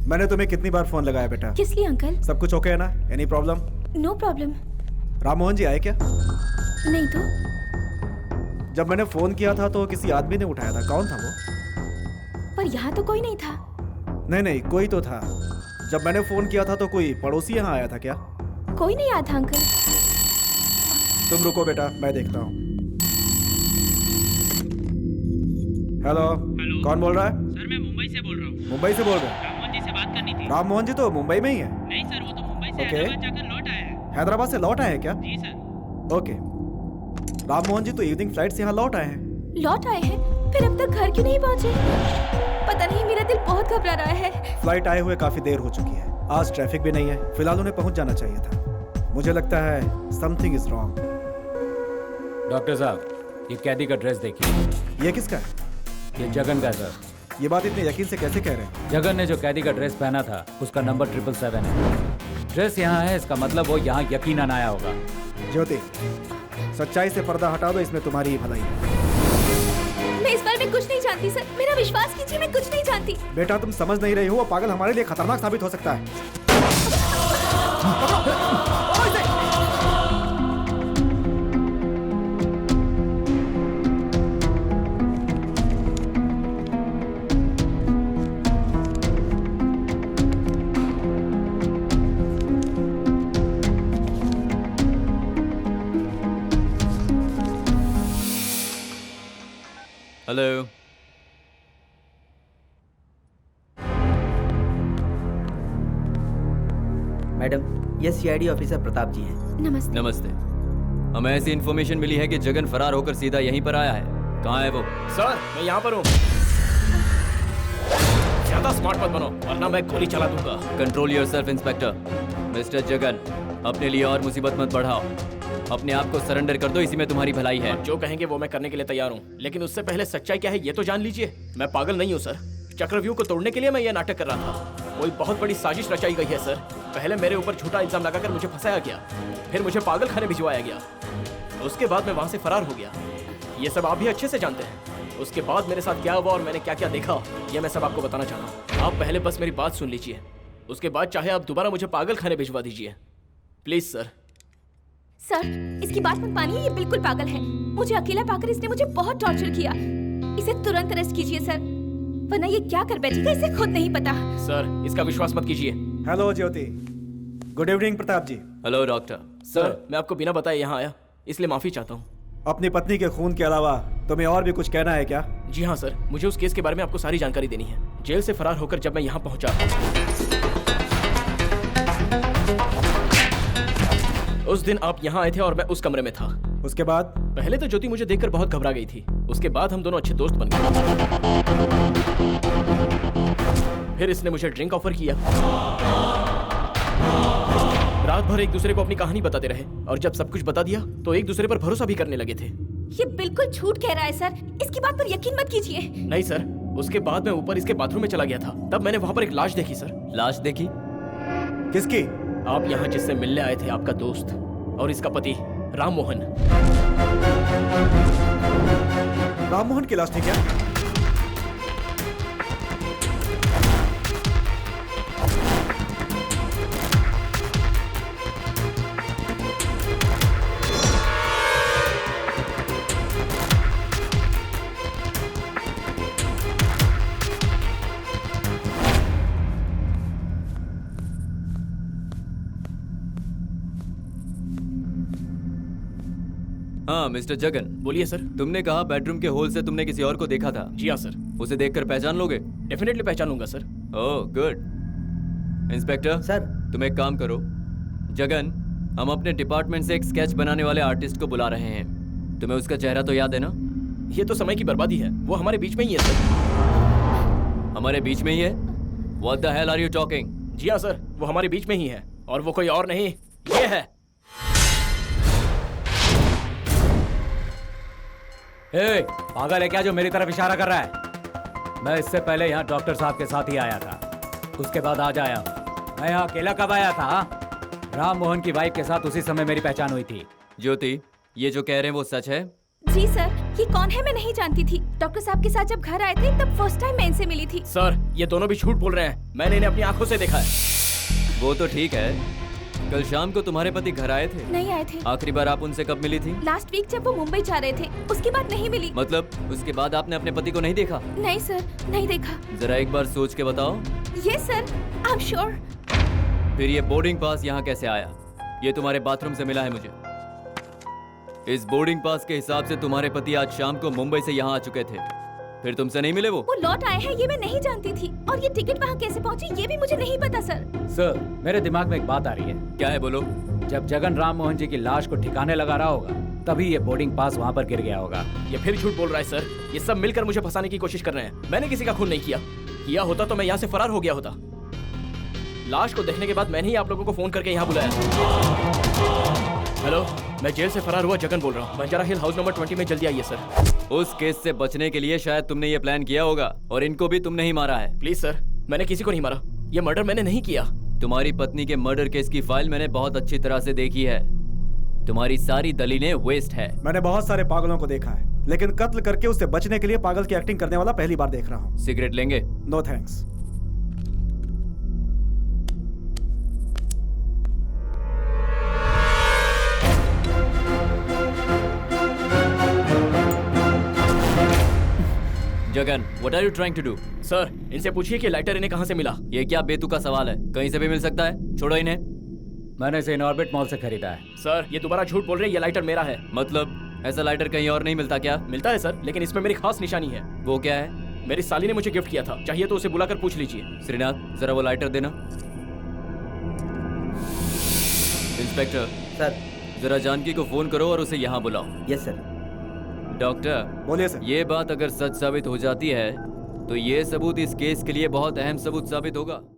मैंने तुम्हें कितनी बार फोन लगाया बेटा? किस लिए अंकल? सब कुछ ओके है ना? Any problem? No problem. Ram Mohan ji आए क्या? नहीं तो। जब मैंने फोन किया था तो किसी आदमी ने उठाया था, कौन था वो? पर यहाँ तो कोई नहीं था। नहीं नहीं, कोई तो था। जब मैंने फोन किया था तो कोई पड़ोसी यहाँ आया था क्या? कोई नहीं आया था अंकल। तुम रुको बेटा, मैं देखता हूँ। हेलो, कौन बोल रहा है? सर मैं मुंबई से बोल रहा हूँ। मुंबई से बोल रहे हैं? राम मोहन जी से बात करनी थी। राम मोहन जी तो मुंबई में ही है। नहीं सर, वो तो मुंबई से Okay. हैदराबाद जाकर लौट आया है। हैदराबाद से लौट आए हैं क्या? जी सर। ओके। राम मोहन जी तो इवनिंग फ्लाइट से यहाँ लौट आए हैं। लौट आए हैं? फिर अब तक घर क्यों नहीं पहुँचे? पता नहीं, मेरा दिल बहुत घबरा रहा है। फ्लाइट आए हुए काफी देर हो चुकी है। आज ट्रैफिक भी नहीं है। फिलहाल उन्हें पहुंच जाना चाहिए था। मुझे लगता है समथिंग इज रॉन्ग। डॉक्टर साहब, ये कैदी का ड्रेस देखिए। ये किसका है? ये जगन का है सर। ये बात इतने यकीन से कैसे कह रहे हैं? जगन ने जो कैदी का ड्रेस पहना था उसका नंबर 777 है। ड्रेस यहाँ है, इसका मतलब वो यहाँ यकीनन आया होगा। ज्योति, सच्चाई से पर्दा हटा दो, इसमें तुम्हारी ही भलाई है। मैं इस बारे में कुछ नहीं जानती सर, मेरा विश्वास कीजिए, मैं कुछ नहीं जानती। बेटा तुम समझ नहीं रही हो, वो पागल हमारे लिए खतरनाक साबित हो सकता है। हेलो। मैडम, ये सीआईडी ऑफिसर प्रताप जी हैं। नमस्ते। नमस्ते। हमें ऐसी इन्फॉर्मेशन मिली है कि जगन फरार होकर सीधा यहीं पर आया है। कहाँ है वो? सर मैं यहाँ पर हूँ। ज्यादा स्मार्ट मत बनो वरना मैं गोली चला दूंगा। Control yourself inspector. Mister Jagan, अपने लिए और मुसीबत मत बढ़ाओ। अपने आप को सरेंडर कर दो, इसी में तुम्हारी भलाई है। जो कहेंगे वो मैं करने के लिए तैयार हूँ, लेकिन उससे पहले सच्चाई क्या है ये तो जान लीजिए। मैं पागल नहीं हूँ सर। चक्रव्यूह को तोड़ने के लिए मैं ये नाटक कर रहा था। कोई बहुत बड़ी साजिश रचाई गई है सर। पहले मेरे ऊपर झूठा इल्जाम लगाकर मुझे फंसाया गया, फिर मुझे पागल खाने भिजवाया गया, उसके बाद मैं वहां से फरार हो गया। ये सब आप भी अच्छे से जानते हैं। उसके बाद मेरे साथ क्या हुआ और मैंने क्या क्या देखा, ये मैं सब आपको बताना चाहता हूँ। आप पहले बस मेरी बात सुन लीजिए, उसके बाद चाहे आप दोबारा मुझे पागल खाने भिजवा दीजिए, प्लीज सर। सर, इसकी बात मत मानिए, ये बिल्कुल पागल है। मुझे अकेला पाकर इसने मुझे बहुत टॉर्चर किया। इसे तुरंत अरेस्ट कीजिए सर, वरना ये क्या कर बैठेगा इसे खुद नहीं पता। सर इसका विश्वास मत कीजिए। Hello Jyoti. Good evening Pratap ji. Hello doctor. Sir मैं आपको बिना बताए यहाँ आया, इसलिए माफी चाहता हूँ। अपनी पत्नी के खून के अलावा तुम्हें और भी कुछ कहना है क्या? जी हाँ सर, मुझे उस केस के बारे में आपको सारी जानकारी देनी है। जेल से फरार होकर जब मैं यहाँ पहुंचा, उस दिन आप यहाँ आए थे और मैं उस कमरे में था। उसके बाद? पहले तो ज्योति मुझे देखकर बहुत घबरा गई थी, उसके बाद हम दोनों अच्छे दोस्त बन गए। फिर इसने मुझे ड्रिंक ऑफर किया। रात भर एक दूसरे को अपनी कहानी बताते रहे और जब सब कुछ बता दिया तो एक दूसरे पर भरोसा भी करने लगे थे। ये बिल्कुल झूठ कह रहा है सर, इसकी बात पर यकीन मत कीजिए। नहीं सर, उसके बाद मैं ऊपर इसके बाथरूम में चला गया था, तब मैंने वहाँ पर एक लाश देखी सर। लाश देखी? किसकी? आप यहाँ जिससे मिलने आए थे, आपका दोस्त और इसका पति राम मोहन। राम मोहन की लाश थी क्या? हाँ मिस्टर जगन, बोलिए सर। तुमने कहा बेडरूम के होल से तुमने किसी और को देखा था। जी हाँ सर। उसे देखकर पहचान लोगे? डेफिनेटली पहचान लूंगा sir. Oh good. Inspector sir. तुम एक काम करो, जगन, हम अपने डिपार्टमेंट से एक स्केच बनाने वाले आर्टिस्ट को बुला रहे हैं। तुम्हें उसका चेहरा तो याद है ना? ये तो समय की बर्बादी है, वो हमारे बीच में ही है सर। हमारे बीच में ही है? What the hell are you talking? जी हाँ सर, वो हमारे बीच में ही है और वो कोई और नहीं, ये है। ए, पागल है क्या जो मेरी तरफ इशारा कर रहा है? मैं इससे पहले यहाँ डॉक्टर साहब के साथ ही आया था, उसके बाद आज आया हूँ। मैं यहाँ अकेला कब आया था? राम मोहन की वाइफ के साथ उसी समय मेरी पहचान हुई थी। ज्योति, ये जो कह रहे हैं वो सच है? जी सर, ये कौन है मैं नहीं जानती थी। डॉक्टर साहब के साथ जब घर आए थे तब फर्स्ट टाइम मैं इनसे मिली थी। सर ये दोनों भी झूठ बोल रहे हैं, मैंने इन्हें अपनी आंखों से देखा है। वो तो ठीक है, कल शाम को तुम्हारे पति घर आए थे? नहीं आए थे। आखिरी बार आप उनसे कब मिली थी? लास्ट वीक जब वो मुंबई जा रहे थे, उसके बाद नहीं मिली। मतलब उसके बाद आपने अपने पति को नहीं देखा? नहीं सर, नहीं देखा। जरा एक बार सोच के बताओ। Yes sir, I am sure. फिर ये बोर्डिंग पास यहाँ कैसे आया? ये तुम्हारे बाथरूम से मिला है मुझे। इस बोर्डिंग पास के हिसाब से तुम्हारे पति आज शाम को मुंबई से यहाँ आ चुके थे, फिर तुमसे नहीं मिले वो लौट आए हैं ये मैं नहीं जानती थी, और ये टिकट वहाँ कैसे पहुँची ये भी मुझे नहीं पता सर। सर मेरे दिमाग में एक बात आ रही है। क्या है, बोलो। जब जगन राम मोहन जी की लाश को ठिकाने लगा रहा होगा तभी ये बोर्डिंग पास वहाँ पर गिर गया होगा। ये फिर झूठ बोल रहा है सर, ये सब मिलकर मुझे फंसाने की कोशिश कर रहे हैं। मैंने किसी का खून नहीं किया होता तो मैं यहाँ से फरार हो गया होता। लाश को देखने के बाद मैंने ही आप लोगों को फोन करके यहाँ बुलाया। हेलो, मैं जेल से फरार हुआ जगन बोल रहा हूँ। बंजारा हिल हाउस नंबर 20 में जल्दी आइए सर। उस केस से बचने के लिए शायद तुमने ये प्लान किया होगा और इनको भी तुमने ही मारा है। प्लीज सर, मैंने किसी को नहीं मारा, ये मर्डर मैंने नहीं किया। तुम्हारी पत्नी के मर्डर केस की फाइल मैंने बहुत अच्छी तरह से देखी है, तुम्हारी सारी दलीलें वेस्ट है। मैंने बहुत सारे पागलों को देखा है, लेकिन कत्ल करके उससे बचने के लिए पागल की एक्टिंग करने वाला पहली बार देख रहा हूँ। सिगरेट लेंगे? No thanks. Jagan, what are you trying to do? Sir इनसे पूछिए कि लाइटर इन्हें कहाँ से मिला। ये क्या बेतुका सवाल है, कहीं से भी मिल सकता है, छोड़ो इन्हें। मैंने इसे इनऑर्बिट मॉल से खरीदा है। सर ये दोबारा झूठ बोल रहे हैं, ये लाइटर मेरा है। मतलब ऐसा लाइटर कहीं और नहीं मिलता क्या? मिलता है सर, लेकिन इसमें मेरी खास निशानी है। वो क्या है? मेरी साली ने मुझे गिफ्ट किया था, चाहिए तो उसे बुलाकर पूछ लीजिए। श्रीनाथ, जरा वो लाइटर देना। Inspector sir. जरा जानकी को फोन करो और उसे यहाँ बुलाओ। Yes sir. डॉक्टर, बोलिए सर। ये बात अगर सच साबित हो जाती है तो ये सबूत इस केस के लिए बहुत अहम सबूत साबित होगा।